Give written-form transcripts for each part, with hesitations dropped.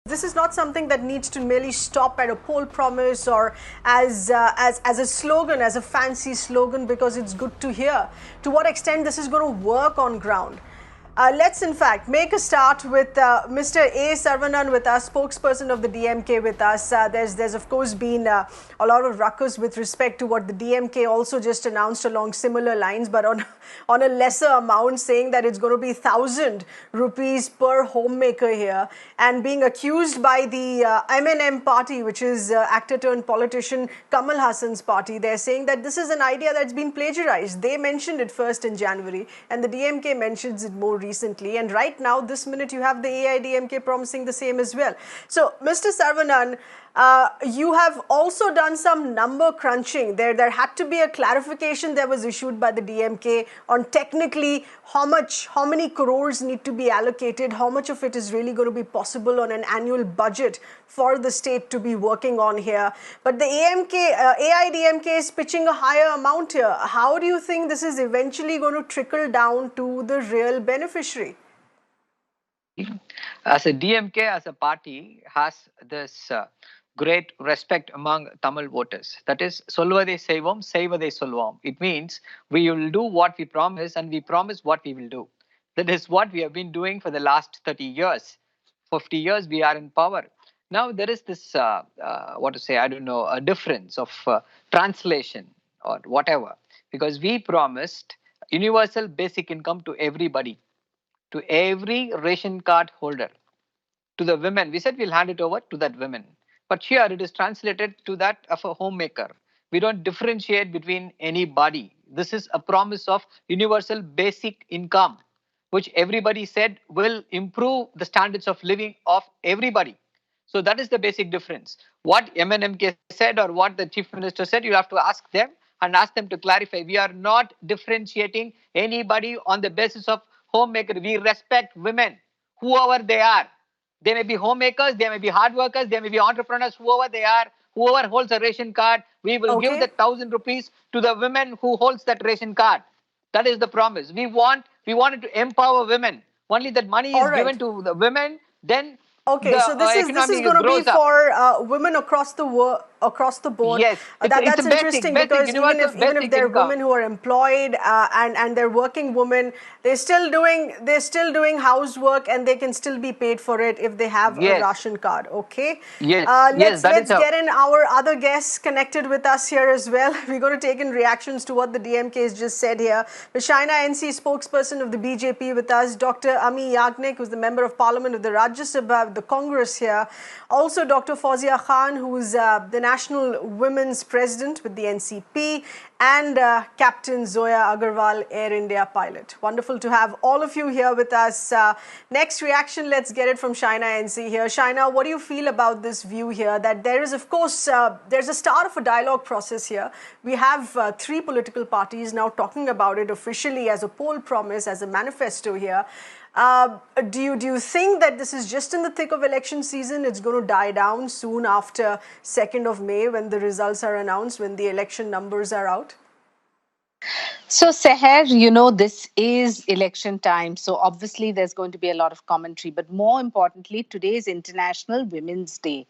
This is not something that needs to merely stop at a poll promise or as a slogan, as a fancy slogan, because it's good to hear. To what extent this is going to work on ground? Let's in fact make a start with Mr. A. Saravanan with us, spokesperson of the DMK with us. There's of course been a lot of ruckus with respect to what the DMK also just announced along similar lines, but on a lesser amount, saying that it's going to be 1,000 rupees per homemaker here, and being accused by the MNM party, which is actor turned politician Kamal Hassan's party. They're saying that this is an idea that's been plagiarized. They mentioned it first in January, and the DMK mentions it more recently, and right now this minute you have the AIDMK promising the same as well. So Mr. Saravanan, you have also done some number crunching. There had to be a clarification that was issued by the DMK on technically how many crores need to be allocated, how much of it is really going to be possible on an annual budget for the state to be working on here. But the AIDMK is pitching a higher amount here. How do you think this is eventually going to trickle down to the real beneficiary? As a DMK, as a party, has this great respect among Tamil voters. That is, solvade seivom, seivade solvam. It means we will do what we promise and we promise what we will do. That is what we have been doing for the last 30 years. 50 years we are in power. Now there is this, a difference of translation or whatever. Because we promised universal basic income to everybody, to every ration card holder, to the women. We said we'll hand it over to that women. But here it is translated to that of a homemaker. We don't differentiate between anybody. This is a promise of universal basic income, which everybody said will improve the standards of living of everybody. So that is the basic difference. What MNMK said or what the Chief Minister said, you have to ask them and ask them to clarify. We are not differentiating anybody on the basis of homemaker. We respect women, whoever they are. They may be homemakers, they may be hard workers, they may be entrepreneurs, whoever they are, whoever holds a ration card, we will give the 1,000 rupees to the women who holds that ration card. That is the promise. We wanted to empower women. Only that money is given to the women, then okay, so this is going to be for women across the board. Yes, that's interesting, because even if they're income. women who are employed and they're working women, they're still doing housework and they can still be paid for it if they have a ration card. Okay. Yes. Let's get in our other guests connected with us here as well. We're going to take in reactions to what the DMK has just said here. The China NC spokesperson of the BJP with us, Dr. Ami Yagnik, who's the member of Parliament of the Rajya Sabha, the Congress here. Also, Dr. Fawzia Khan, who's the National Women's President with the NCP, and Captain Zoya Agarwal, Air India pilot. Wonderful to have all of you here with us. Next reaction, let's get it from China NC here. China, what do you feel about this view here, that there is, of course, there's a start of a dialogue process here. We have 3 political parties now talking about it officially as a poll promise, as a manifesto here. Do you think that this is just in the thick of election season? It's going to die down soon after 2nd of May when the results are announced, when the election numbers are out? So, Sahar, this is election time. So, obviously, there's going to be a lot of commentary. But more importantly, today is International Women's Day.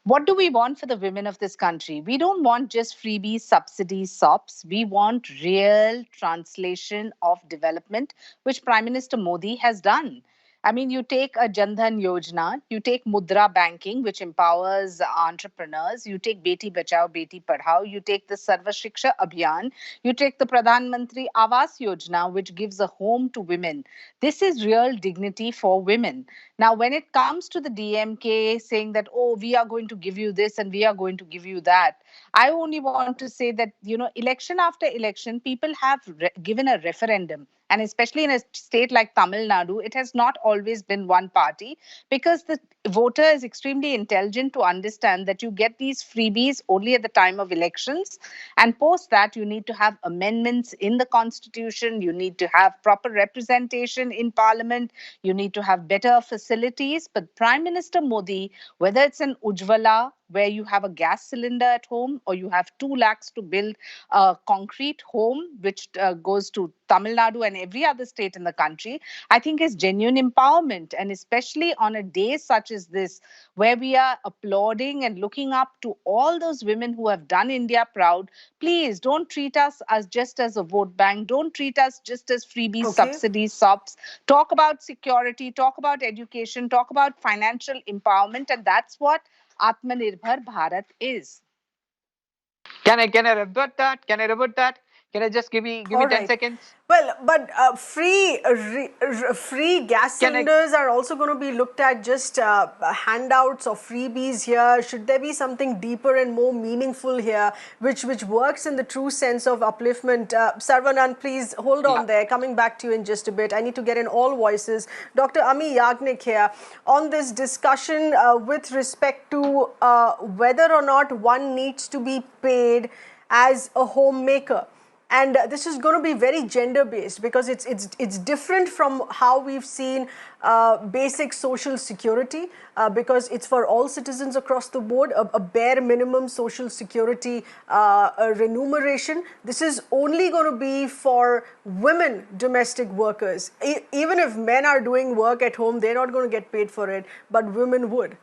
What do we want for the women of this country? We don't want just freebies, subsidies, SOPs. We want real translation of development, which Prime Minister Modi has done. I mean, you take a Jan Dhan Yojana, you take Mudra Banking, which empowers entrepreneurs, you take Beti Bachao, Beti Padhao, you take the Sarva Shiksha Abhiyan, you take the Pradhan Mantri Awas Yojana, which gives a home to women. This is real dignity for women. Now, when it comes to the DMK saying that, oh, we are going to give you this and we are going to give you that, I only want to say that, election after election, people have given a referendum. And especially in a state like Tamil Nadu, it has not always been one party, because the voter is extremely intelligent to understand that you get these freebies only at the time of elections. And post that, you need to have amendments in the constitution. You need to have proper representation in parliament. You need to have better facilities. But Prime Minister Modi, whether it's an Ujjwala, where you have a gas cylinder at home, or you have 2 lakhs to build a concrete home, which goes to Tamil Nadu and every other state in the country, I think is genuine empowerment. And especially on a day such is this, where we are applauding and looking up to all those women who have done India proud. Please don't treat us as just as a vote bank. Don't treat us just as freebies, Okay. subsidies, SOPs. Talk about security, talk about education, talk about financial empowerment, and that's what Atmanirbhar Bharat is. Can I rebut that? Can I rebut that? Can I just give me All 10 right. seconds? Well, but free gas Can I? cylinders are also going to be looked at just handouts or freebies here. Should there be something deeper and more meaningful here, which works in the true sense of upliftment? Sarvanan, please hold on there. Coming back to you in just a bit. I need to get in all voices. Dr. Ami Yagnik here on this discussion with respect to whether or not one needs to be paid as a homemaker. And this is going to be very gender-based because it's different from how we've seen basic social security because it's for all citizens across the board, a bare minimum social security remuneration. This is only going to be for women domestic workers. Even if men are doing work at home, they're not going to get paid for it, but women would.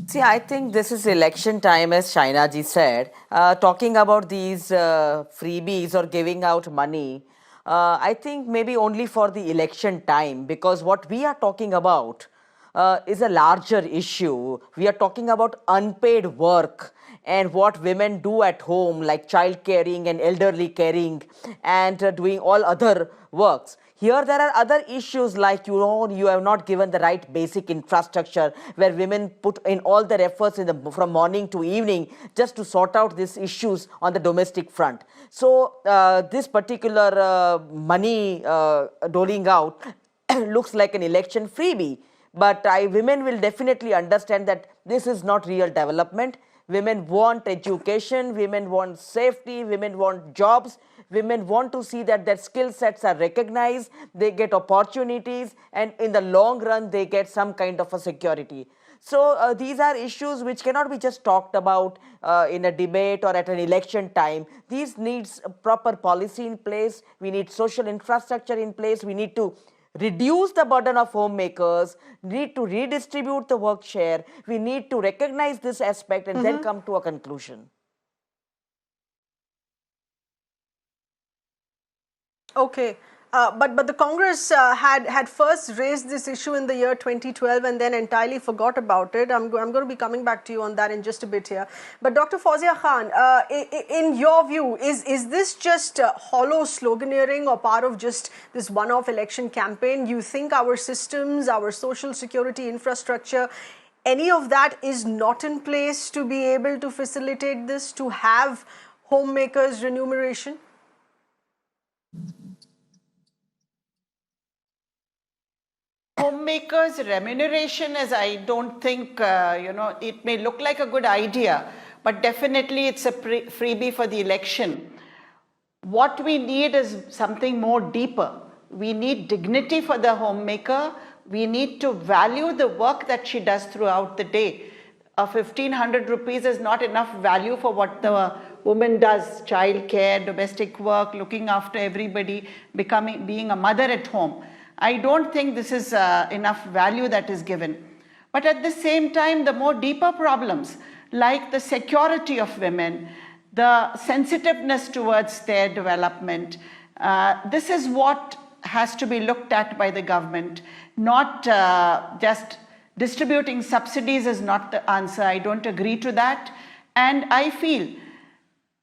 See, I think this is election time, as Shaina ji said. Talking about these freebies or giving out money, I think maybe only for the election time, because what we are talking about is a larger issue. We are talking about unpaid work and what women do at home, like child caring and elderly caring and doing all other works. Here there are other issues like, you have not given the right basic infrastructure where women put in all their efforts from morning to evening just to sort out these issues on the domestic front. So this particular money doling out looks like an election freebie. But women will definitely understand that this is not real development. Women want education, women want safety, women want jobs, women want to see that their skill sets are recognized, they get opportunities, and in the long run, they get some kind of a security. So these are issues which cannot be just talked about in a debate or at an election time. These needs a proper policy in place. We need social infrastructure in place. We need to reduce the burden of homemakers, need to redistribute the work share. We need to recognize this aspect and then come to a conclusion. Okay. But the Congress had first raised this issue in the year 2012 and then entirely forgot about it. I'm going to be coming back to you on that in just a bit here. But Dr. Fawzia Khan, in your view, is this just hollow sloganeering or part of just this one-off election campaign? You think our systems, our social security infrastructure, any of that is not in place to be able to facilitate this, to have homemakers' remuneration? Homemakers' remuneration, as I don't think, it may look like a good idea, but definitely it's a freebie for the election. What we need is something more deeper. We need dignity for the homemaker. We need to value the work that she does throughout the day. 1,500 rupees is not enough value for what the woman does: child care, domestic work, looking after everybody, being a mother at home. I don't think this is enough value that is given. But at the same time, the more deeper problems, like the security of women, the sensitiveness towards their development, this is what has to be looked at by the government. Not just distributing subsidies is not the answer. I don't agree to that. And I feel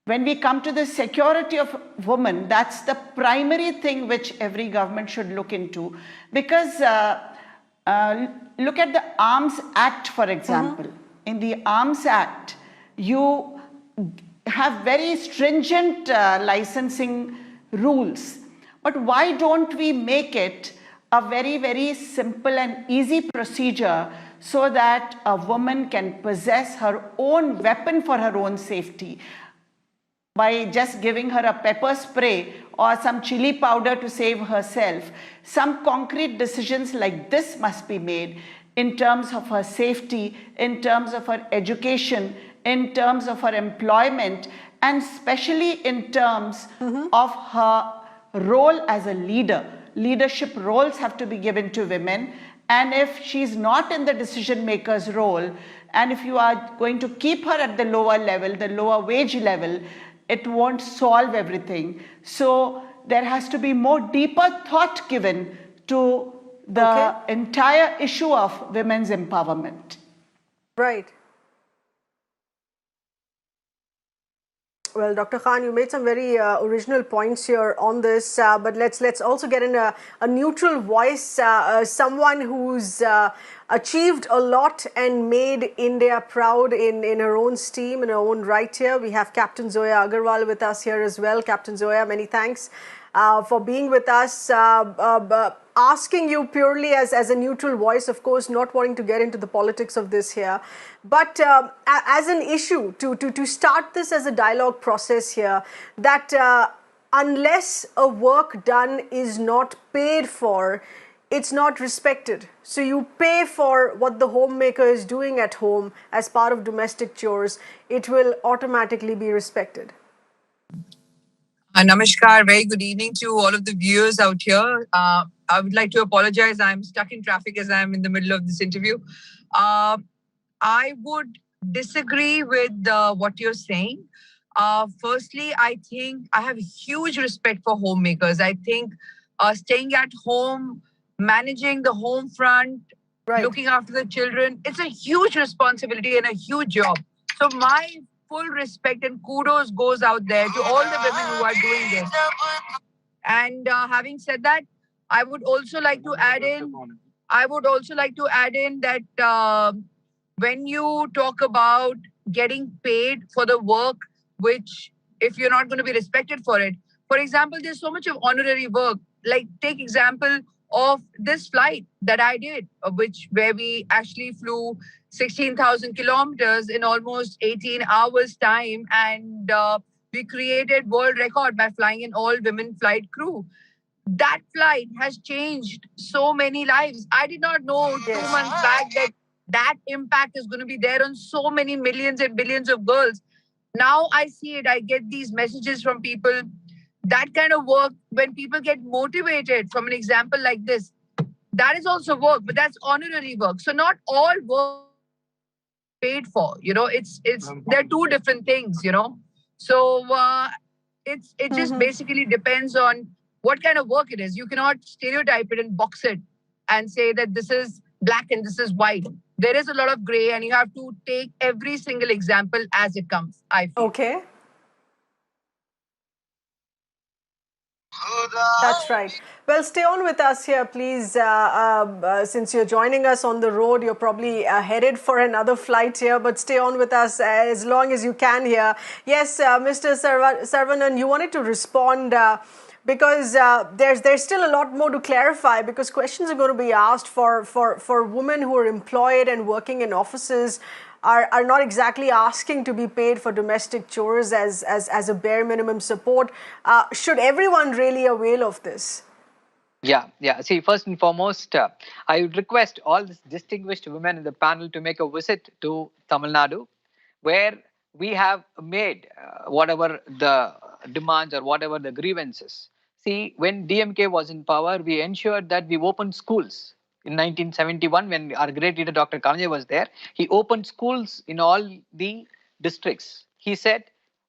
when we come to the security of women, that's the primary thing which every government should look into. Because look at the Arms Act, for example. In the Arms Act, you have very stringent licensing rules. But why don't we make it a very, very simple and easy procedure so that a woman can possess her own weapon for her own safety? By just giving her a pepper spray or some chili powder to save herself. Some concrete decisions like this must be made in terms of her safety, in terms of her education, in terms of her employment, and especially in terms of her role as a leader. leadership roles have to be given to women. And if she's not in the decision maker's role, and if you are going to keep her at the lower level, the lower wage level, it won't solve everything. So there has to be more deeper thought given to the entire issue of women's empowerment. Right. Well, Dr. Khan, you made some very original points here on this, but let's also get in a neutral voice, someone who's achieved a lot and made India proud in her own steam, in her own right here. We have Captain Zoya Agarwal with us here as well. Captain Zoya, many thanks for being with us. Asking you purely as a neutral voice, of course, not wanting to get into the politics of this here, but as an issue to start this as a dialogue process here, that unless a work done is not paid for, it's not respected. So you pay for what the homemaker is doing at home as part of domestic chores, it will automatically be respected. Namaskar, very good evening to all of the viewers out here. I would like to apologize. I'm stuck in traffic as I'm in the middle of this interview. I would disagree with what you're saying. Firstly, I think I have huge respect for homemakers. I think staying at home, managing the home front, looking after the children, it's a huge responsibility and a huge job. So my full respect and kudos goes out there to all the women who are doing this. And having said that, I would also like to add in that when you talk about getting paid for the work, which if you're not going to be respected for it, for example, there's so much of honorary work. Like take example of this flight that I did, where we actually flew 16,000 kilometers in almost 18 hours time, and we created world record by flying an all women flight crew. That flight has changed so many lives. I did not know 2 months back that impact is going to be there on so many millions and billions of girls. Now I see it. I get these messages from people. That kind of work, when people get motivated from an example like this, that is also work, but that's honorary work. So not all work paid for, they're two different things, So it just basically depends on what kind of work it is. You cannot stereotype it and box it and say that this is black and this is white. There is a lot of gray, and you have to take every single example as it comes, I feel. Okay. That's right. Well, stay on with us here, please. Since you're joining us on the road, you're probably headed for another flight here, but stay on with us as long as you can here. Yes, Mr. Saravanan, you wanted to respond because there's still a lot more to clarify, because questions are going to be asked for women who are employed and working in offices. Are not exactly asking to be paid for domestic chores as a bare minimum support. Should everyone really avail of this? Yeah. See, first and foremost, I would request all these distinguished women in the panel to make a visit to Tamil Nadu, where we have made whatever the demands or whatever the grievances. See, when DMK was in power, we ensured that we opened schools. In 1971, when our great leader Dr. Kalanja was there, he opened schools in all the districts. He said,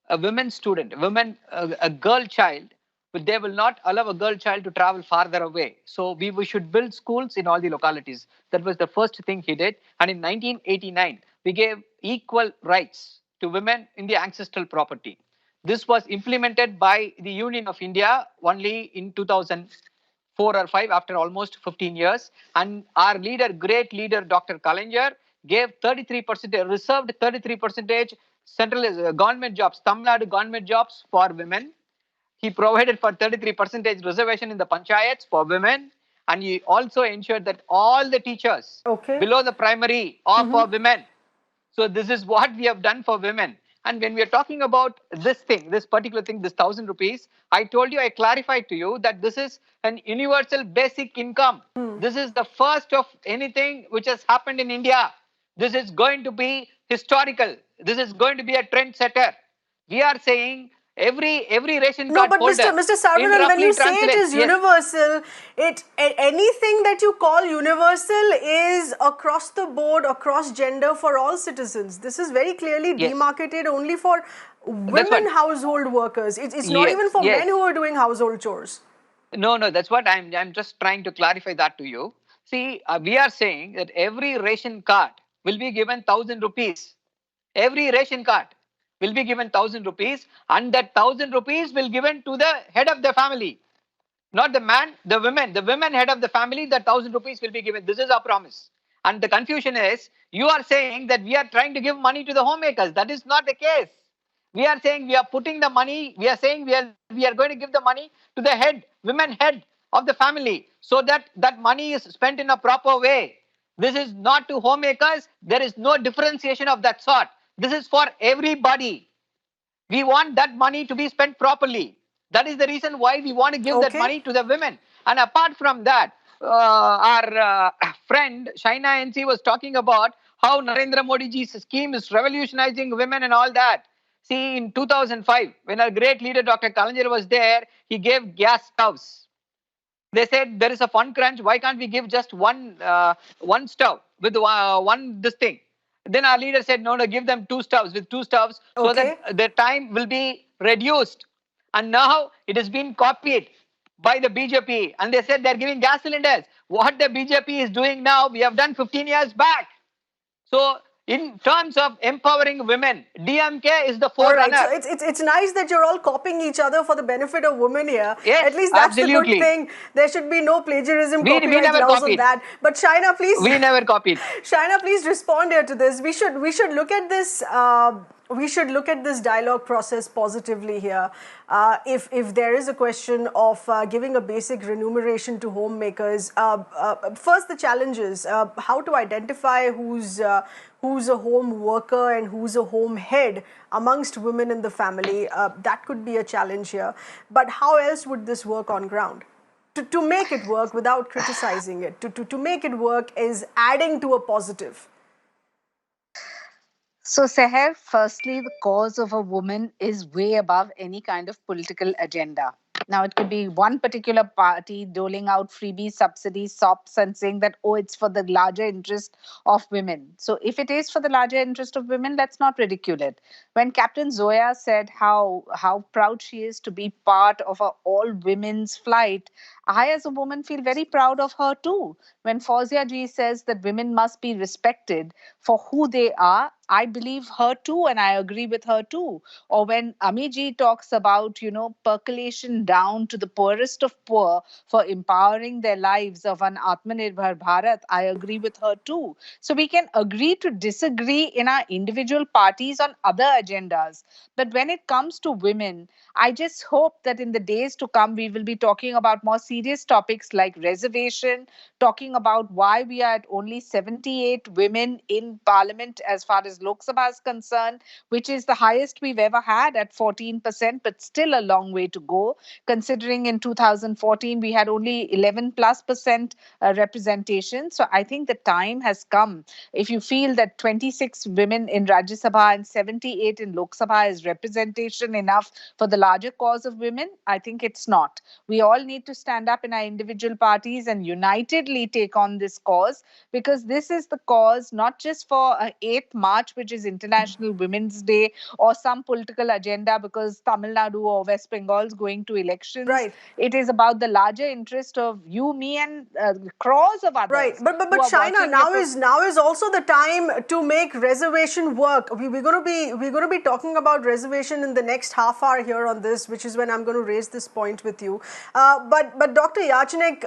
a women student, a girl child, but they will not allow a girl child to travel farther away. So we should build schools in all the localities. That was the first thing he did. And in 1989, we gave equal rights to women in the ancestral property. This was implemented by the Union of India only in 2004 or 5, after almost 15 years. And our great leader, Dr. Kalanja, gave 33%, reserved 33% central government jobs, Tamil Nadu government jobs for women. He provided for 33% reservation in the panchayats for women. And he also ensured that all the teachers below the primary are for women. So this is what we have done for women. And when we are talking about this particular thing, this 1,000 rupees, I told you, I clarified to you that this is an universal basic income. This is the first of anything which has happened in India. This is going to be historical. This is going to be a trend setter. We are saying every ration No, card but holder. Mr. In Saravanan, when roughly you say it translate, is yes. universal, anything that you call universal is across the board, across gender for all citizens. This is very clearly Yes. demarcated only for That's what. women household workers. It's not even Yes, for yes. men who are doing household chores. No, that's what I'm just trying to clarify that to you. See, we are saying that every ration card will be given 1,000 rupees. Every ration card will be given 1,000 rupees, and that 1,000 rupees will given to the head of the family, not the man, the women. The women head of the family, the 1,000 rupees will be given. This is our promise. And the confusion is, you are saying that we are trying to give money to the homemakers. That is not the case. We are saying we are putting the money, we are saying we are going to give the money to the head, women head of the family, so that that money is spent in a proper way. This is not to homemakers. There is no differentiation of that sort. This is for everybody. We want that money to be spent properly. That is the reason why we want to give that Okay. money to the women. And apart from that, our friend Shaina NC was talking about how Narendra Modi ji's scheme is revolutionizing women and all that. See, in 2005, when our great leader Dr. Kalanjar was there, he gave gas stoves. They said there is a fund crunch. Why can't we give just one stove with one this thing? Then our leader said, no, give them two stoves with two stoves so that Okay. the time will be reduced. And now it has been copied by the BJP, and they said they're giving gas cylinders. What the BJP is doing now, we have done 15 years back. So, in terms of empowering women, DMK is the All right, so forerunner. it's nice that you're all copying each other for the benefit of women here. Yes, At least that's the good absolutely. thing. There should be no plagiarism, We copyright never laws on copied. that. But Shaina, please, We never copied. Shaina, please respond here to this. We should look at this. We should look at this dialogue process positively here. If there is a question of giving a basic remuneration to homemakers, first the challenges: how to identify who's a home worker and who's a home head amongst women in the family. That could be a challenge here. But how else would this work on ground? To make it work without criticizing it, to make it work is adding to a positive. So, Seher, firstly, the cause of a woman is way above any kind of political agenda. Now, it could be one particular party doling out freebies, subsidies, SOPs, and saying that, oh, it's for the larger interest of women. So, if it is for the larger interest of women, let's not ridicule it. When Captain Zoya said how proud she is to be part of a all women's flight, I, as a woman, feel very proud of her too. When Fauzia ji says that women must be respected for who they are, I believe her too, and I agree with her too. Or when Amiji talks about, percolation down to the poorest of poor for empowering their lives of an Atmanirbhar Bharat, I agree with her too. So we can agree to disagree in our individual parties on other agendas. But when it comes to women, I just hope that in the days to come, we will be talking about more serious topics like reservation, talking about why we are at only 78 women in parliament as far as Lok Sabha is concerned, which is the highest we've ever had at 14%, but still a long way to go, considering in 2014 we had only 11 plus percent representation. So I think the time has come. If you feel that 26 women in Rajya Sabha and 78 in Lok Sabha is representation enough for the larger cause of women, I think it's not. We all need to stand up in our individual parties and unitedly take on this cause, because this is the cause not just for 8th March, which is International Women's Day, or some political agenda because Tamil Nadu or West Bengal is going to elections. Right. It is about the larger interest of you, me, and crores of others. Right, but who are China, watching now is also the time to make reservation work. We're going to be talking about reservation in the next half hour here on this, which is when I'm going to raise this point with you. But Dr. Yachanik,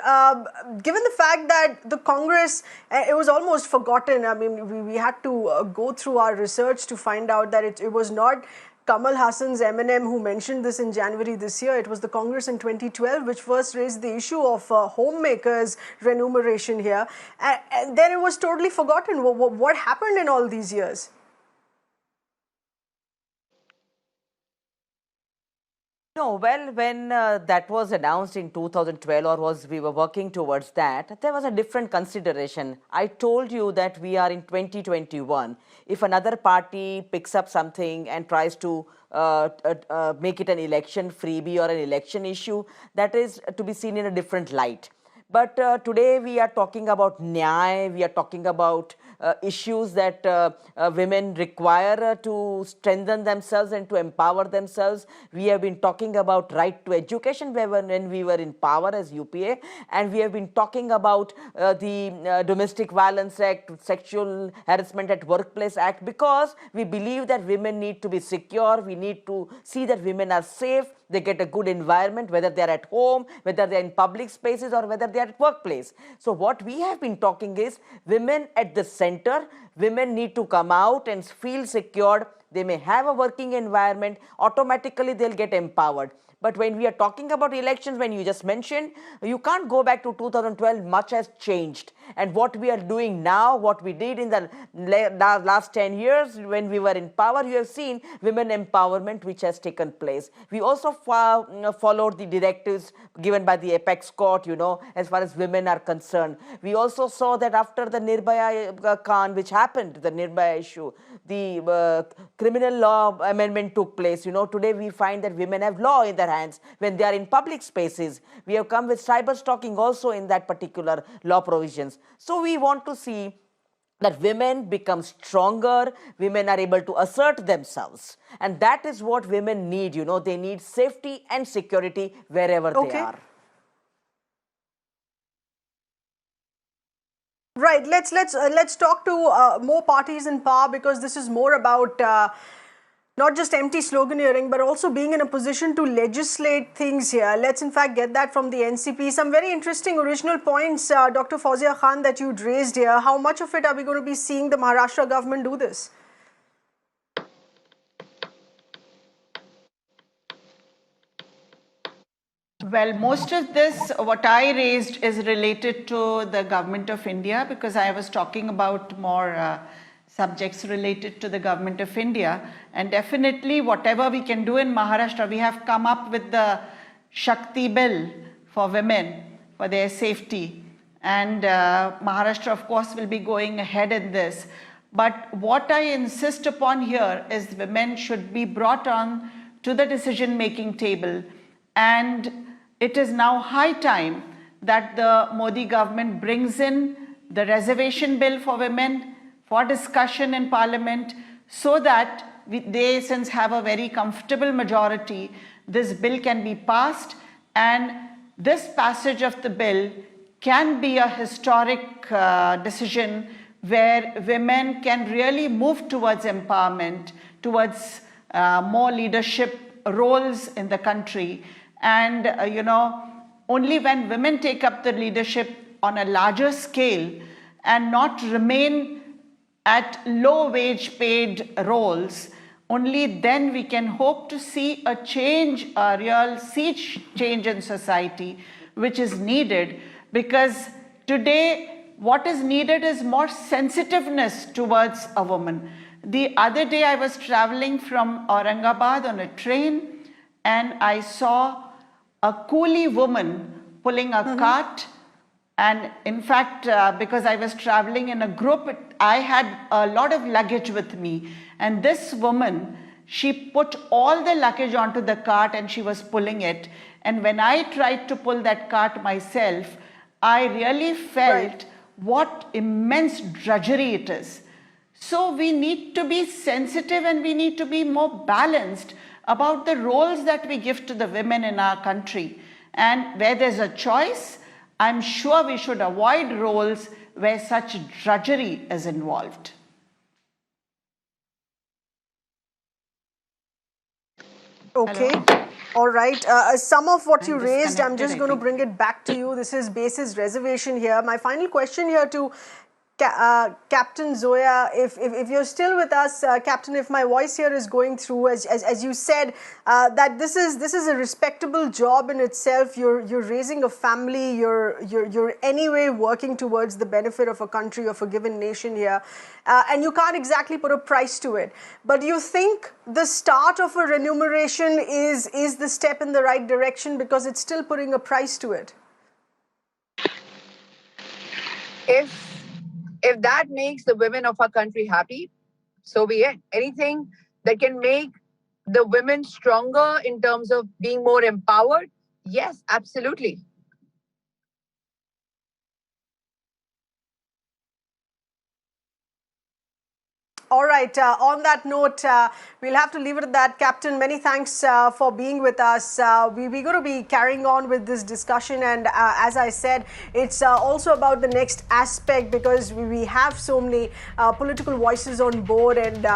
given the fact that the Congress, it was almost forgotten. I mean, we had to go through our research to find out that it was not Kamal Hassan's M&M who mentioned this in January this year. It was the Congress in 2012 which first raised the issue of homemakers remuneration here. And then it was totally forgotten. What happened in all these years? No, well, when that was announced in 2012, or we were working towards that, there was a different consideration. I told you that we are in 2021. If another party picks up something and tries to make it an election freebie or an election issue, that is to be seen in a different light. But today we are talking about nyay, we are talking about issues that women require to strengthen themselves and to empower themselves. We have been talking about right to education when we were in power as UPA, and we have been talking about the Domestic Violence Act, Sexual Harassment at Workplace Act, because we believe that women need to be secure. We need to see that women are safe, they get a good environment, whether they are at home, whether they are in public spaces, or whether they are at workplace. So what we have been talking is women at the center. Women need to come out and feel secured. They may have a working environment, automatically they'll get empowered. But when we are talking about elections, when you just mentioned, you can't go back to 2012, much has changed. And what we are doing now, what we did in the last 10 years when we were in power, you have seen women empowerment which has taken place. We also followed the directives given by the apex court, as far as women are concerned. We also saw that after the Nirbhaya Khan, which happened, the Nirbhaya issue, the criminal law amendment took place. Today we find that women have law in their hands when they are in public spaces. We have come with cyber stalking also in that particular law provisions. So we want to see that women become stronger, women are able to assert themselves. And that is what women need, they need safety and security wherever they are. Right. Let's talk to more parties in power, because this is more about not just empty sloganeering, but also being in a position to legislate things here. Let's in fact get that from the NCP. Some very interesting original points, Dr. Fauzia Khan, that you'd raised here. How much of it are we going to be seeing the Maharashtra government do this? Well, most of this, what I raised, is related to the government of India, because I was talking about more subjects related to the government of India. And definitely whatever we can do in Maharashtra, we have come up with the Shakti bill for women, for their safety. And Maharashtra, of course, will be going ahead in this. But what I insist upon here is women should be brought on to the decision-making table. And it is now high time that the Modi government brings in the reservation bill for women for discussion in Parliament, so that they, since have a very comfortable majority, this bill can be passed, and this passage of the bill can be a historic decision where women can really move towards empowerment, towards more leadership roles in the country. And only when women take up the leadership on a larger scale and not remain at low wage paid roles, only then we can hope to see a change, a real sea change in society, which is needed. Because today what is needed is more sensitiveness towards a woman. The other day I was traveling from Aurangabad on a train, and I saw a coolie woman pulling a cart. And in fact, because I was traveling in a group, I had a lot of luggage with me. And this woman, she put all the luggage onto the cart and she was pulling it. And when I tried to pull that cart myself, I really felt what immense drudgery it is. So we need to be sensitive, and we need to be more balanced about the roles that we give to the women in our country. And where there's a choice, I'm sure we should avoid roles where such drudgery is involved. Okay. Hello? All right. Some of what you raised, I'm just disconnected, going to I think. bring it back to you. This is basis reservation here. My final question here to Captain Zoya, if you're still with us, Captain, if my voice here is going through, as you said, that this is a respectable job in itself. You're raising a family. You're anyway working towards the benefit of a country, of a given nation here, and you can't exactly put a price to it. But do you think the start of a remuneration is the step in the right direction, because it's still putting a price to it? If that makes the women of our country happy, so be it. Anything that can make the women stronger in terms of being more empowered? Yes, absolutely. All right. On that note, we'll have to leave it at that. Captain, many thanks for being with us. We're going to be carrying on with this discussion. And as I said, it's also about the next aspect, because we have so many political voices on board. And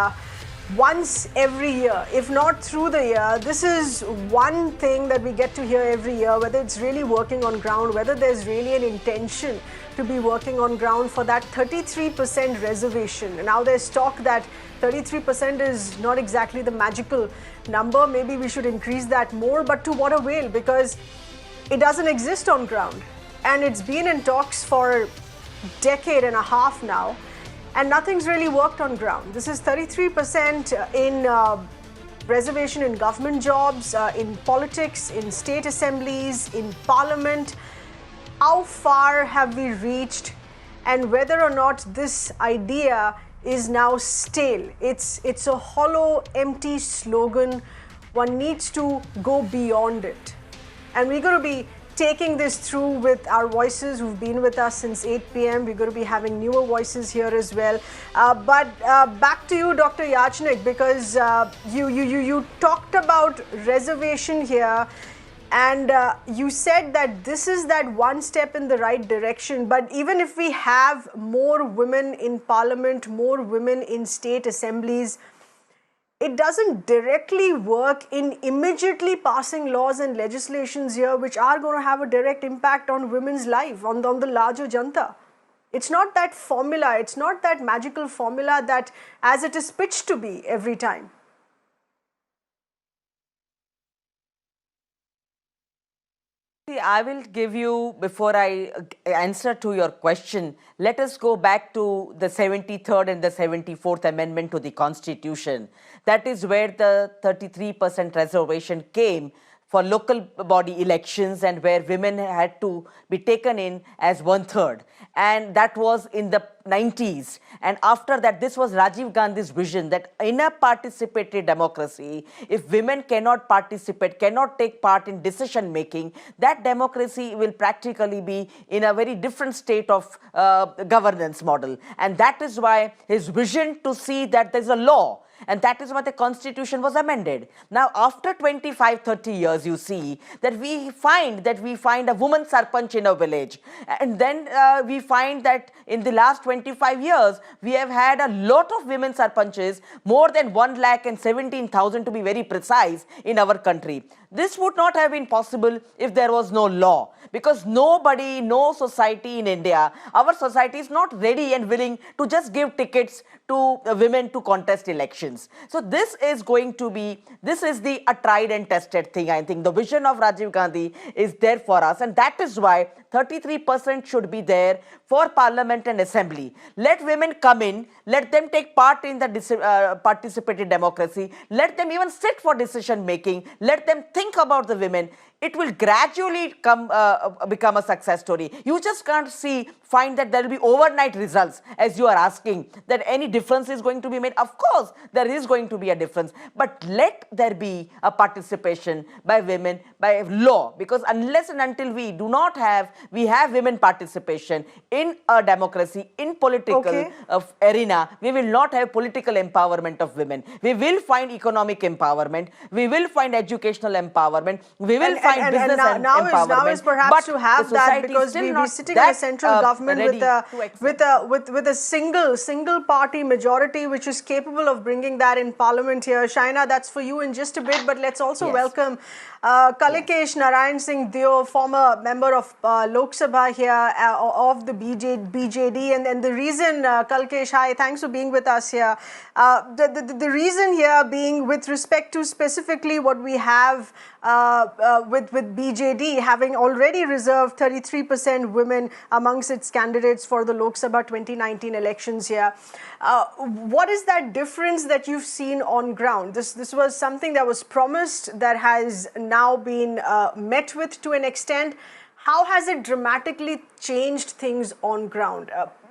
once every year, if not through the year, this is one thing that we get to hear every year, whether it's really working on ground, whether there's really an intention to be working on ground for that 33% reservation. Now there's talk that 33% is not exactly the magical number. Maybe we should increase that more, but to what avail? Because it doesn't exist on ground. And it's been in talks for a decade and a half now, and nothing's really worked on ground. This is 33% in reservation in government jobs, in politics, in state assemblies, in parliament. How far have we reached, and whether or not this idea is now stale? It's a hollow, empty slogan. One needs to go beyond it. And we're going to be taking this through with our voices who've been with us since 8 p.m. We're going to be having newer voices here as well. But back to you, Dr. Yachnik, because you talked about reservation here. And you said that this is that one step in the right direction. But even if we have more women in parliament, more women in state assemblies, it doesn't directly work in immediately passing laws and legislations here which are going to have a direct impact on women's life, on the larger janta. It's not that formula, it's not that magical formula that as it is pitched to be every time. See, I will give you, before I answer to your question, let us go back to the 73rd and the 74th Amendment to the Constitution. That is where the 33% reservation came for local body elections, and where women had to be taken in as 1/3. And that was in the 90s. And after that, this was Rajiv Gandhi's vision that in a participatory democracy, if women cannot participate, cannot take part in decision making, that democracy will practically be in a very different state of governance model. And that is why his vision to see that there's a law. And that is why the constitution was amended. Now, after 25, 30 years, you see that we find a woman sarpanch in a village. And then we find that in the last 25 years, we have had a lot of women sarpanches, more than 1,17,000 to be very precise, in our country. This would not have been possible if there was no law, because nobody, no society in India, our society is not ready and willing to just give tickets to women to contest elections. So this is going to be, this is the tried and tested thing. I think the vision of Rajiv Gandhi is there for us, and that is why 33% should be there for parliament and assembly. Let women come in, let them take part in the participatory democracy, let them even sit for decision making, let them think about the women. It will gradually become a success story. You just can't find that there will be overnight results, as you are asking, that any difference is going to be made. Of course, there is going to be a difference, but let there be a participation by women by law, because unless and until we have women participation in a democracy, in political arena, we will not have political empowerment of women. We will find economic empowerment, we will find educational empowerment, we will find business empowerment. Now is perhaps to have that, because we're sitting in a central government with a single party majority which is capable of bringing that in parliament here. Shaina, that's for you in just a bit, but let's also welcome Kalikesh Narayan Singh Deo, former member of Lok Sabha here of the BJD. And the reason, Kalikesh, hi, thanks for being with us here. The reason here being with respect to specifically what we have with BJD having already reserved 33% women amongst its candidates for the Lok Sabha 2019 elections here. What is that difference that you've seen on ground? This was something that was promised, that has now been met with to an extent. How has it dramatically changed things on ground?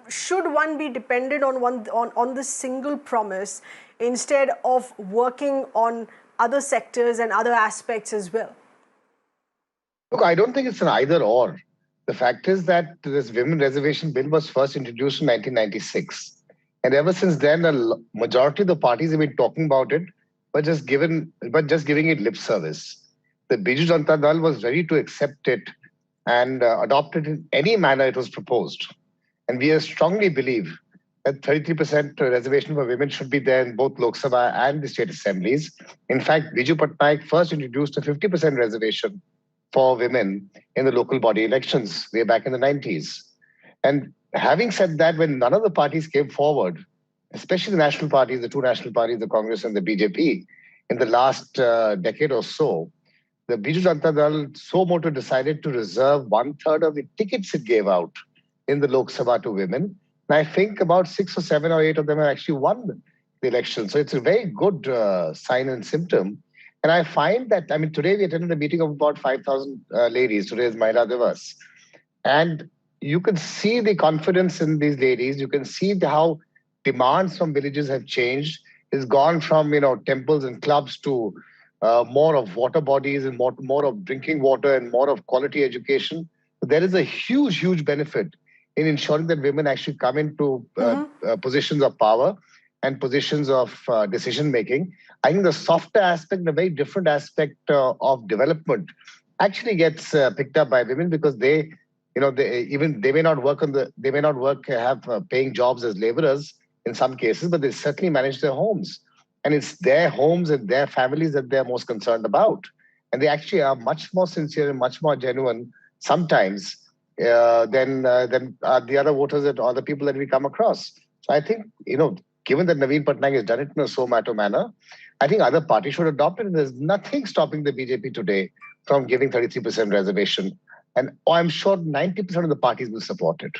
Should one be dependent on the single promise instead of working on other sectors and other aspects as well? Look, I don't think it's an either or. The fact is that this women reservation bill was first introduced in 1996. And ever since then, majority of the parties have been talking about it, but just giving it lip service. The Biju Janata Dal was ready to accept it and adopt it in any manner it was proposed. And we strongly believe that 33% reservation for women should be there in both Lok Sabha and the state assemblies. In fact, Biju Patnaik first introduced a 50% reservation for women in the local body elections way back in the 90s. And having said that, when none of the parties came forward, especially the national parties, the two national parties, the Congress and the BJP, in the last decade or so, the Biju Janata Dal so moto decided to reserve 1/3 of the tickets it gave out in the Lok Sabha to women. And I think about 6 or 7 or 8 of them have actually won the election. So it's a very good sign and symptom. And I find that, I mean, today we attended a meeting of about 5,000 ladies. Today is Mahila Divas. And you can see the confidence in these ladies. You can see how demands from villages have changed. It's gone from, temples and clubs to more of water bodies and more of drinking water and more of quality education. There is a huge, huge benefit in ensuring that women actually come into positions of power and positions of decision making. I think the softer aspect, the very different aspect of development, actually gets picked up by women because they may not have paying jobs as laborers in some cases, but they certainly manage their homes, and it's their homes and their families that they're most concerned about, and they actually are much more sincere and much more genuine sometimes than the other voters or the people that we come across. So I think, given that Naveen Patnaik has done it in a so matter manner, I think other parties should adopt it. And there's nothing stopping the BJP today from giving 33% reservation. And I'm sure 90% of the parties will support it.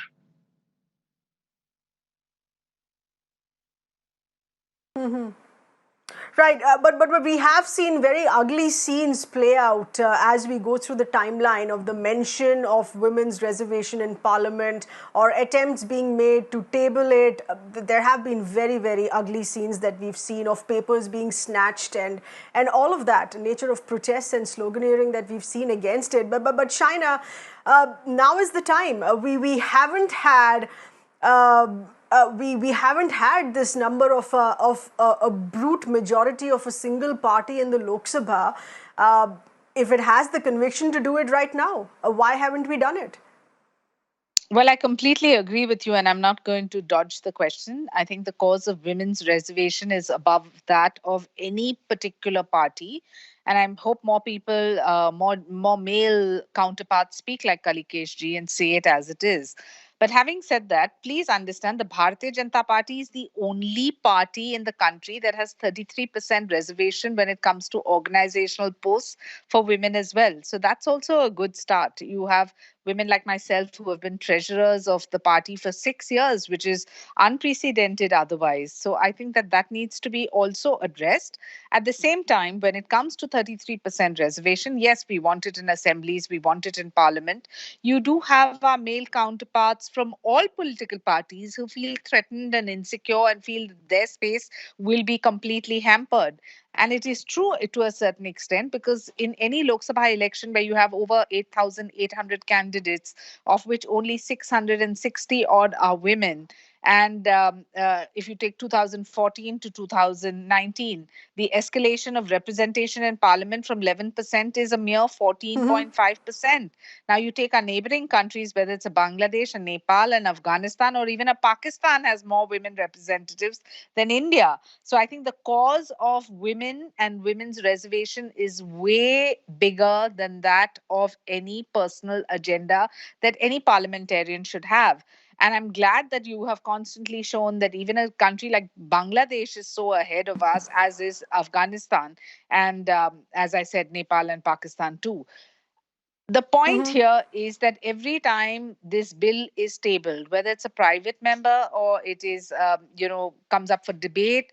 Right, but we have seen very ugly scenes play out as we go through the timeline of the mention of women's reservation in Parliament or attempts being made to table it. There have been very, very ugly scenes that we've seen of papers being snatched and all of that nature of protests and sloganeering that we've seen against it. But Shaina, now is the time. We haven't had. We haven't had this number of a brute majority of a single party in the Lok Sabha. If it has the conviction to do it right now, why haven't we done it? Well, I completely agree with you, and I'm not going to dodge the question. I think the cause of women's reservation is above that of any particular party. And I hope more people, more male counterparts speak like Kalikesh ji and say it as it is. But having said that, please understand the Bharatiya Janata Party is the only party in the country that has 33% reservation when it comes to organizational posts for women as well. So that's also a good start. You have women like myself who have been treasurers of the party for 6 years, which is unprecedented otherwise. So I think that needs to be also addressed. At the same time, when it comes to 33% reservation, yes, we want it in assemblies, we want it in parliament. You do have our male counterparts from all political parties who feel threatened and insecure and feel that their space will be completely hampered. And it is true to a certain extent because in any Lok Sabha election where you have over 8,800 candidates, of which only 660 odd are women, and if you take 2014 to 2019, the escalation of representation in parliament from 11% is a mere 14.5%. Now you take our neighboring countries, whether it's a Bangladesh, a Nepal, and Afghanistan, or even a Pakistan has more women representatives than India. So I think the cause of women and women's reservation is way bigger than that of any personal agenda that any parliamentarian should have. And I'm glad that you have constantly shown that even a country like Bangladesh is so ahead of us, as is Afghanistan, and as I said, Nepal and Pakistan too. The point here is that every time this bill is tabled, whether it's a private member or it is, comes up for debate,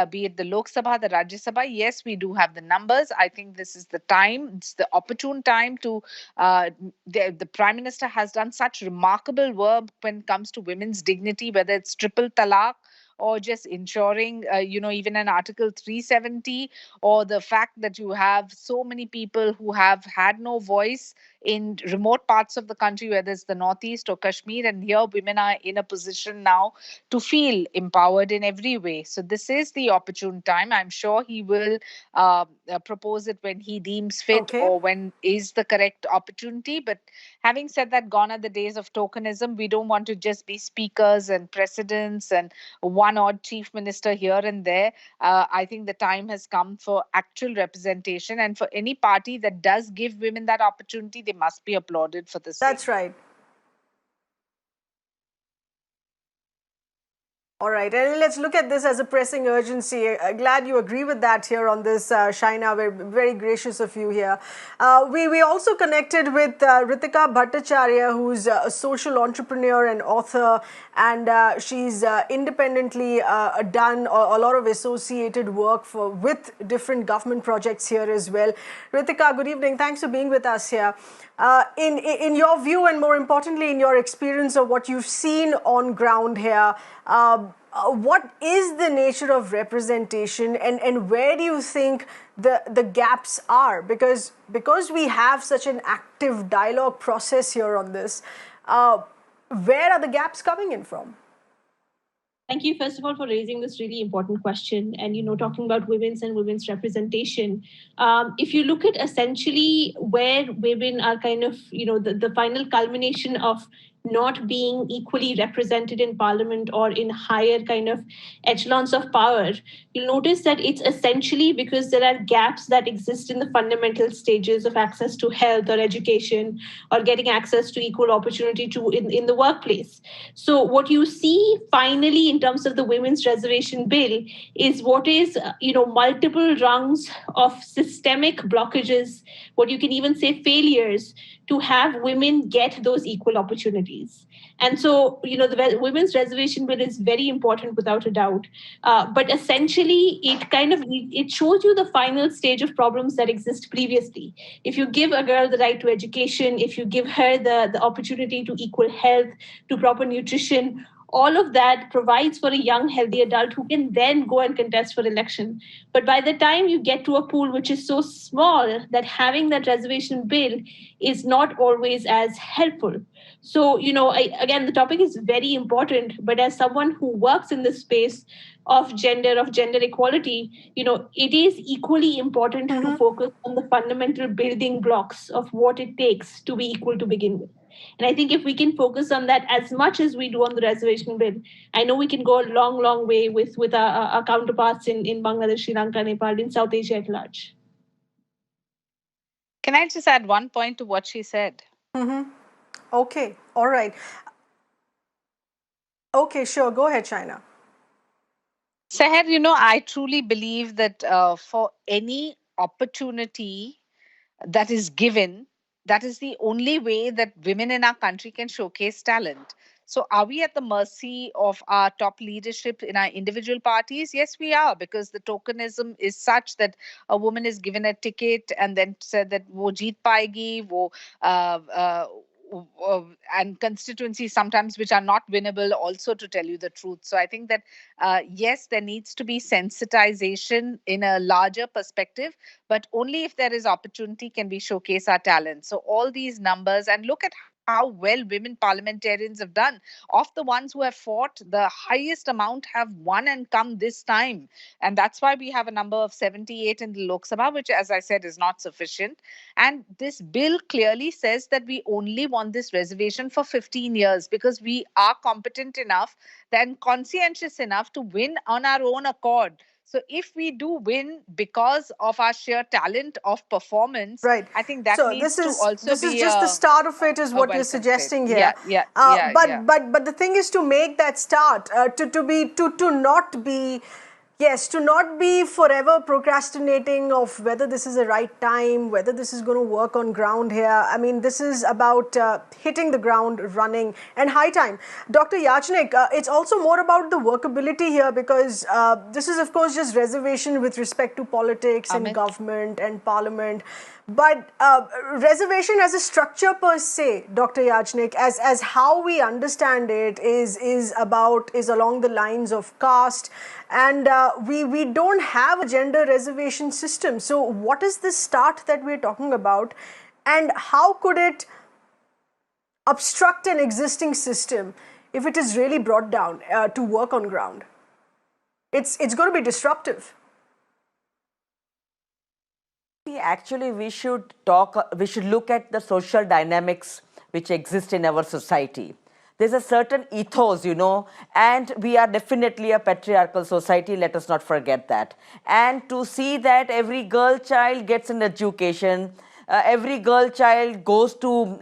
be it the Lok Sabha, the Rajya Sabha, yes, we do have the numbers. I think this is the time, it's the opportune time to, the Prime Minister has done such remarkable work when it comes to women's dignity, whether it's triple talaq or just ensuring, even an Article 370, or the fact that you have so many people who have had no voice in remote parts of the country, whether it's the Northeast or Kashmir, and here women are in a position now to feel empowered in every way. So this is the opportune time. I'm sure he will propose it when he deems fit, Okay. or when is the correct opportunity. But having said that, gone are the days of tokenism. We don't want to just be speakers and presidents and one odd chief minister here and there. I think the time has come for actual representation, and for any party that does give women that opportunity, they must be applauded for the same. That's right. All right, and let's look at this as a pressing urgency. Glad you agree with that here on this, Shaina. Very, very gracious of you here. We also connected with Ritika Bhattacharya, who's a social entrepreneur and author, and she's independently done a lot of associated work with different government projects here as well. Ritika, good evening. Thanks for being with us here. In your view, and more importantly, in your experience of what you've seen on ground here, what is the nature of representation, and where do you think the gaps are? Because we have such an active dialogue process here on this, where are the gaps coming in from? Thank you, first of all, for raising this really important question and, talking about women's representation. If you look at essentially where women are kind of, the final culmination of not being equally represented in parliament or in higher kind of echelons of power, you'll notice that it's essentially because there are gaps that exist in the fundamental stages of access to health or education, or getting access to equal opportunity in the workplace. So what you see finally in terms of the women's reservation bill is what is, multiple rungs of systemic blockages, what you can even say failures, to have women get those equal opportunities. And so, the women's reservation bill is very important without a doubt. But essentially, it shows you the final stage of problems that exist previously. If you give a girl the right to education, if you give her the opportunity to equal health, to proper nutrition, all of that provides for a young, healthy adult who can then go and contest for election. But by the time you get to a pool which is so small that having that reservation bill is not always as helpful. So, again, the topic is very important, but as someone who works in this space of gender equality, it is equally important to focus on the fundamental building blocks of what it takes to be equal to begin with. And I think if we can focus on that as much as we do on the reservation bill, I know we can go a long, long way with our counterparts in Bangladesh, Sri Lanka, Nepal, in South Asia at large. Can I just add one point to what she said? Okay, all right. Okay, sure. Go ahead, Shaina. Seher, I truly believe that for any opportunity that is given, that is the only way that women in our country can showcase talent. So are we at the mercy of our top leadership in our individual parties? Yes, we are, because the tokenism is such that a woman is given a ticket and then said that wo jeet paegi, wo and constituencies sometimes which are not winnable also, to tell you the truth. So I think that yes, there needs to be sensitization in a larger perspective, but only if there is opportunity can we showcase our talent. So all these numbers, and look at how well women parliamentarians have done. Of the ones who have fought, the highest amount have won and come this time. And that's why we have a number of 78 in the Lok Sabha, which, as I said, is not sufficient. And this bill clearly says that we only want this reservation for 15 years because we are competent enough and conscientious enough to win on our own accord. So if we do win because of our sheer talent of performance, right, I think that so needs this to also is be just the start of it, is what you're welcome suggesting statement. here. Yeah. But the thing is to make that start, to not be Yes, to not be forever procrastinating of whether this is the right time, whether this is going to work on ground here. I mean, this is about hitting the ground running and high time. Dr. Yachnik, it's also more about the workability here because this is, of course, just reservation with respect to politics and government and parliament. But reservation as a structure per se, Dr. Yachnik, as how we understand it is along the lines of caste, and we don't have a gender reservation system. So what is this start that we're talking about, and how could it obstruct an existing system if it is really brought down to work on ground? It's going to be disruptive. Actually, we should look at the social dynamics which exist in our society. There's a certain ethos, and we are definitely a patriarchal society, let us not forget that. And to see that every girl child gets an education, every girl child goes to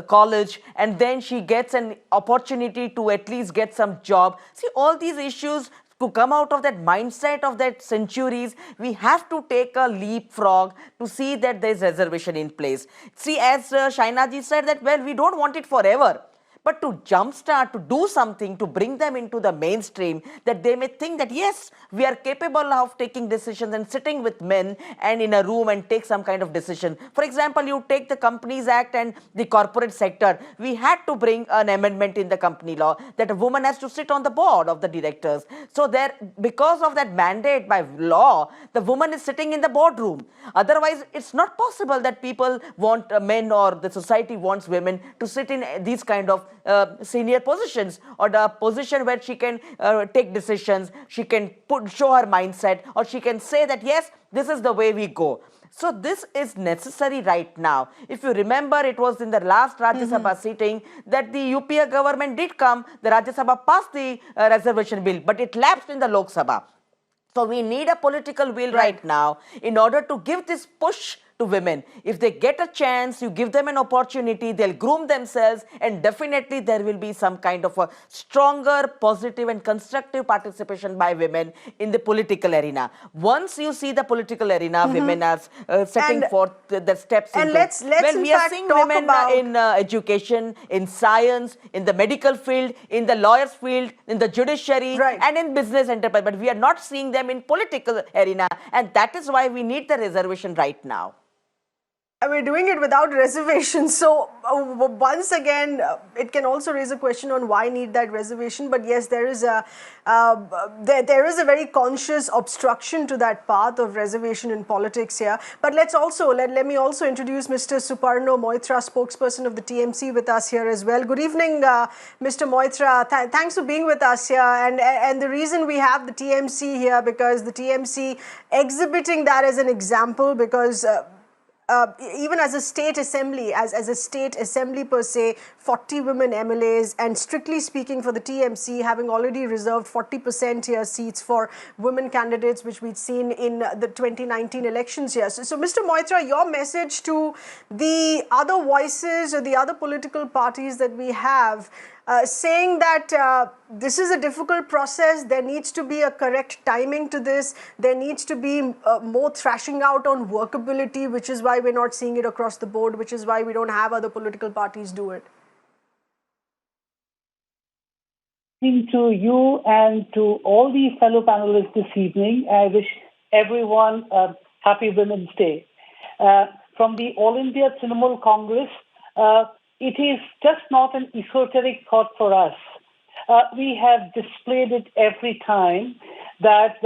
college, and then she gets an opportunity to at least get some job. See, all these issues, to come out of that mindset of that centuries, we have to take a leapfrog to see that there is reservation in place. See, as Shaina ji said that, well, we don't want it forever. But to jumpstart, to do something, to bring them into the mainstream, that they may think that, yes, we are capable of taking decisions and sitting with men and in a room and take some kind of decision. For example, you take the Companies Act and the corporate sector. We had to bring an amendment in the company law that a woman has to sit on the board of the directors. So there, because of that mandate by law, the woman is sitting in the boardroom. Otherwise, it's not possible that people want men, or the society wants women to sit in these kind of senior positions, or the position where she can take decisions, she can show her mindset, or she can say that, yes, this is the way we go. So this is necessary right now. If you remember, it was in the last Rajya Sabha sitting that the UPA government did come, the Rajya Sabha passed the reservation bill, but it lapsed in the Lok Sabha. So we need a political will right now in order to give this push to women. If they get a chance, you give them an opportunity, they'll groom themselves, and definitely there will be some kind of a stronger, positive and constructive participation by women in the political arena. Once you see the political arena, women are setting forth the steps and into. let's we are seeing women in education, in science, in the medical field, in the lawyers field, in the judiciary, and in business enterprise. But we are not seeing them in political arena, and that is why we need the reservation right now. We're doing it without reservation. So once again, it can also raise a question on why need that reservation. But yes, there is a very conscious obstruction to that path of reservation in politics here. But let me also introduce Mr. Suparno Moitra, spokesperson of the TMC, with us here as well. Good evening, Mr. Moitra. Thanks for being with us here. And the reason we have the TMC here, because the TMC exhibiting that as an example, because even as a state assembly, as a state assembly per se, 40 women MLAs, and strictly speaking for the TMC, having already reserved 40% here seats for women candidates, which we'd seen in the 2019 elections here. So Mr. Moitra, your message to the other voices or the other political parties that we have, saying that this is a difficult process, there needs to be a correct timing to this, there needs to be more thrashing out on workability, which is why we're not seeing it across the board, which is why we don't have other political parties do it. To you and to all the fellow panelists this evening, I wish everyone a happy Women's Day. From the All India Trinamool Congress, it is just not an esoteric thought for us. We have displayed it every time that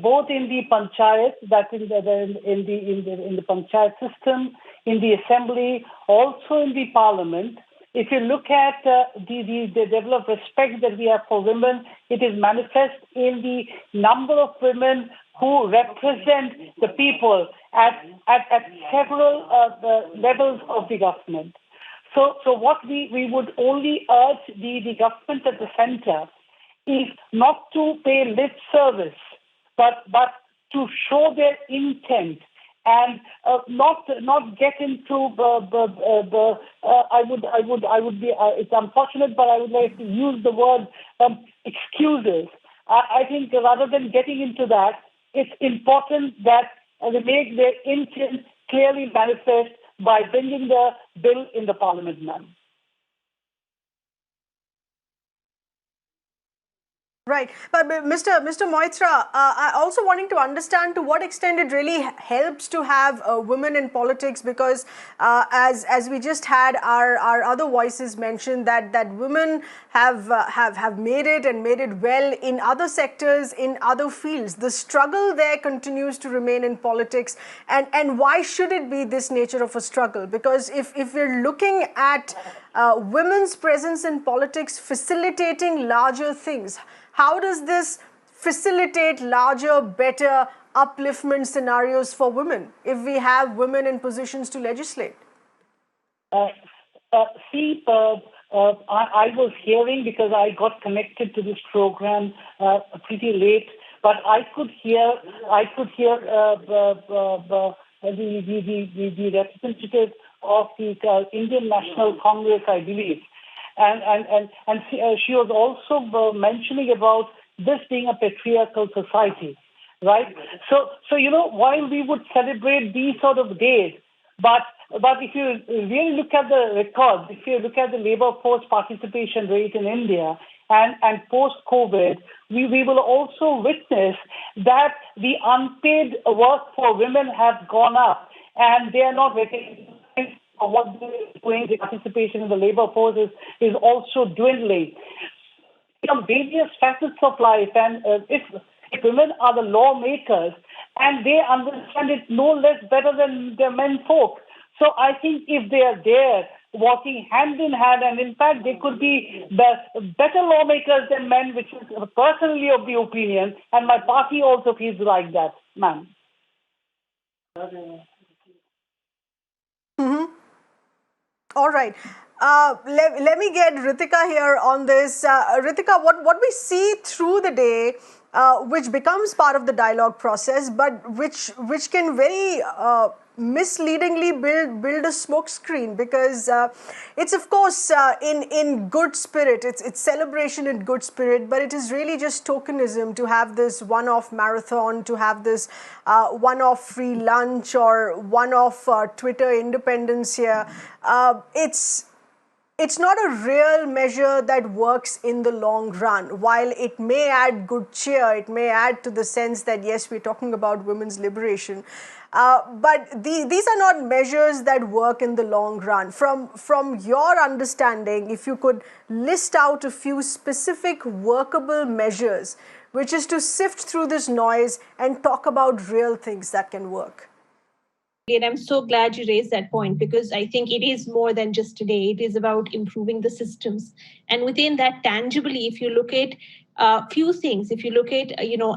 both in the panchayat, that in the panchayat system, in the assembly, also in the parliament. If you look at the level of respect that we have for women, it is manifest in the number of women who represent the people at several levels of the government. So what we would only urge the government at the center is not to pay lip service, but to show their intent and not get into it's unfortunate, but I would like to use the word excuses. I think rather than getting into that, it's important that they make their intent clearly manifest by bringing the bill in the parliament, ma'am. Right, but Mr. Moitra, I also wanting to understand to what extent it really helps to have women in politics, because as we just had our other voices mention that women have made it and made it well in other sectors, in other fields. The struggle there continues to remain in politics, and why should it be this nature of a struggle? Because if we're looking at women's presence in politics facilitating larger things, how does this facilitate larger, better upliftment scenarios for women if we have women in positions to legislate? I was hearing, because I got connected to this program pretty late, but I could hear the representative of the Indian National Congress, I believe. And she was also mentioning about this being a patriarchal society, right? So while we would celebrate these sort of days, but if you really look at the records, if you look at the labor force participation rate in India and post-COVID, we will also witness that the unpaid work for women has gone up, and they are not recognized for what they're doing. The participation in the labor force is also dwindling. Various facets of life, and if women are the lawmakers, and they understand it no less better than the men folk. So I think if they are there walking hand in hand, and in fact they could be better lawmakers than men, which is personally of the opinion, and my party also feels like that, ma'am. All right. Let me get Ritika here on this. Ritika, what we see through the day, which becomes part of the dialogue process, but which can very misleadingly build a smokescreen, because it's of course in good spirit, it's celebration in good spirit, but it is really just tokenism to have this one-off marathon, to have this one-off free lunch or one-off Twitter independence here. It's not a real measure that works in the long run. While it may add good cheer, it may add to the sense that yes, we're talking about women's liberation, but these are not measures that work in the long run. From your understanding, if you could list out a few specific workable measures, which is to sift through this noise and talk about real things that can work. And I'm so glad you raised that point, because I think it is more than just today. It is about improving the systems. And within that, tangibly, if you look at a few things, if you look at,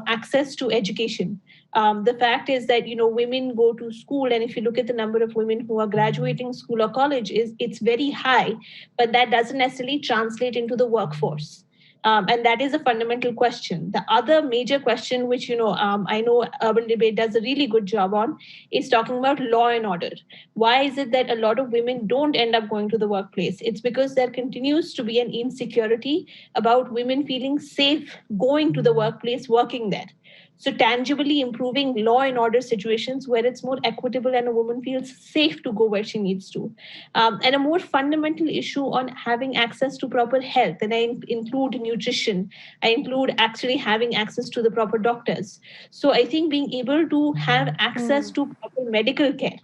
access to education, the fact is that, women go to school, and if you look at the number of women who are graduating school or college, it's very high, but that doesn't necessarily translate into the workforce. And that is a fundamental question. The other major question, which I know Urban Debate does a really good job on, is talking about law and order. Why is it that a lot of women don't end up going to the workplace? It's because there continues to be an insecurity about women feeling safe going to the workplace, working there. So tangibly improving law and order situations where it's more equitable and a woman feels safe to go where she needs to. And a more fundamental issue on having access to proper health. And I include nutrition. I include actually having access to the proper doctors. So I think being able to have access to proper medical care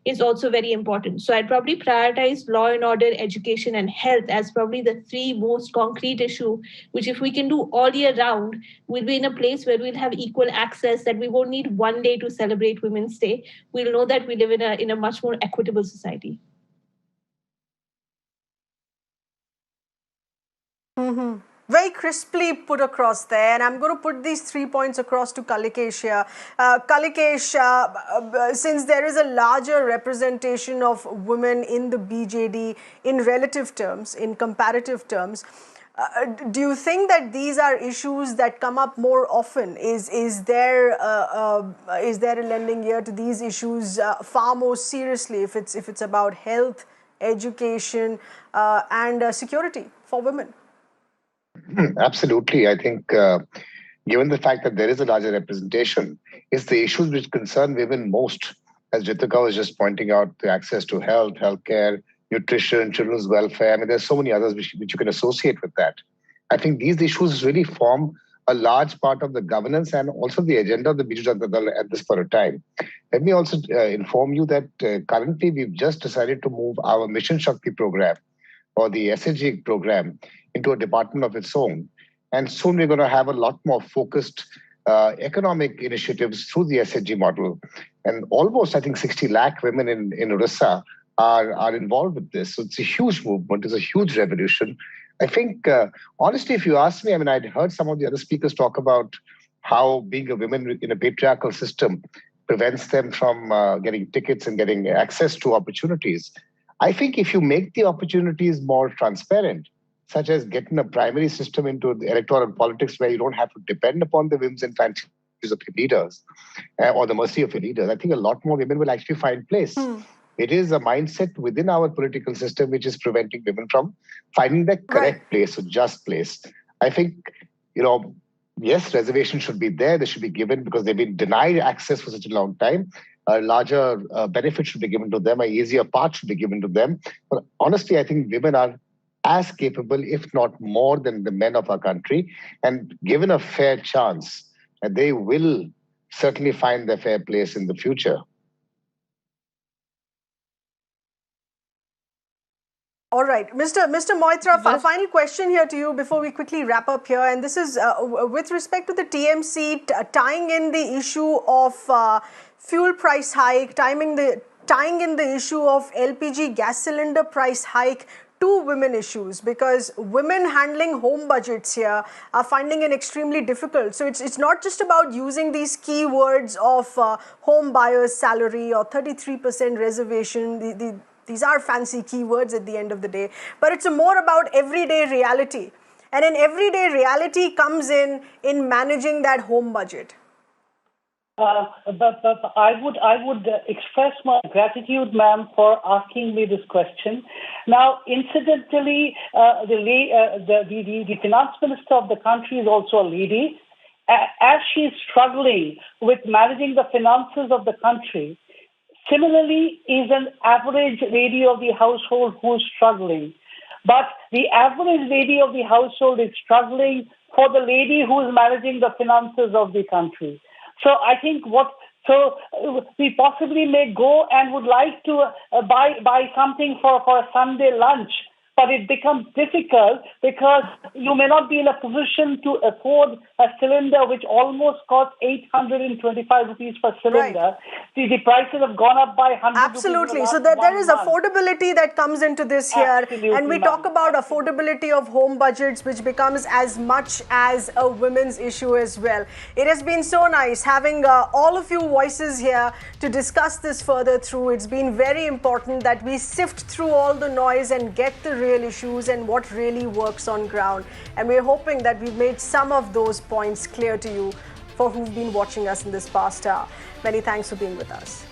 is also very important. So I'd probably prioritize law and order, education, and health as probably the three most concrete issue, which if we can do all year round, we'll be in a place where we'll have equal access, that we won't need one day to celebrate Women's Day. We'll know that we live in a much more equitable society. Very crisply put across there, and I'm going to put these 3 points across to Kalikesh here. Kalikesh, since there is a larger representation of women in the BJD in relative terms, in comparative terms, do you think that these are issues that come up more often? Is there a lending ear to these issues far more seriously if it's about health, education, and security for women? Absolutely. I think given the fact that there is a larger representation, is the issues which concern women most, as Ritika was just pointing out, the access to health, healthcare, nutrition, children's welfare. I mean, there's so many others which you can associate with that. I think these issues really form a large part of the governance and also the agenda of the Biju Janata Dal at this point of time. Let me also inform you that currently we've just decided to move our Mission Shakti program or the SHG program into a department of its own. And soon we're going to have a lot more focused economic initiatives through the SHG model. And almost, I think, 60 lakh women in Orissa are involved with this. So it's a huge movement. It's a huge revolution. I think, honestly, if you ask me, I mean, I'd heard some of the other speakers talk about how being a woman in a patriarchal system prevents them from getting tickets and getting access to opportunities. I think if you make the opportunities more transparent, such as getting a primary system into the electoral politics where you don't have to depend upon the whims and fancies of your leaders or the mercy of your leaders, I think a lot more women will actually find place. It is a mindset within our political system which is preventing women from finding the correct place or just place. I think, yes, reservations should be there. They should be given because they've been denied access for such a long time. A larger benefit should be given to them. An easier path should be given to them. But honestly, I think women are as capable, if not more, than the men of our country. And given a fair chance, they will certainly find their fair place in the future. All right, Mr. Moitra, final question here to you before we quickly wrap up here. And this is with respect to the TMC tying in the issue of fuel price hike, tying in the issue of LPG gas cylinder price hike to women issues, because women handling home budgets here are finding it extremely difficult. So it's not just about using these keywords of home buyer's salary or 33% reservation. These are fancy keywords at the end of the day, but it's more about everyday reality. And in everyday reality comes in managing that home budget. But I would express my gratitude, ma'am, for asking me this question. Now, incidentally, the finance minister of the country is also a lady. As she is struggling with managing the finances of the country, similarly is an average lady of the household who is struggling. But the average lady of the household is struggling for the lady who is managing the finances of the country. So I think we possibly may go and would like to buy something for a Sunday lunch, but it becomes difficult because you may not be in a position to afford a cylinder which almost costs 825 rupees per cylinder. Right. The prices have gone up by 100 Absolutely. rupees. So there is affordability that comes into this here. Absolutely, and we talk about affordability of home budgets, which becomes as much as a women's issue as well. It has been so nice having all of you voices here to discuss this further through. It's been very important that we sift through all the noise and get the real issues and what really works on ground. And we're hoping that we've made some of those points clear to you for who've been watching us in this past hour. Many thanks for being with us.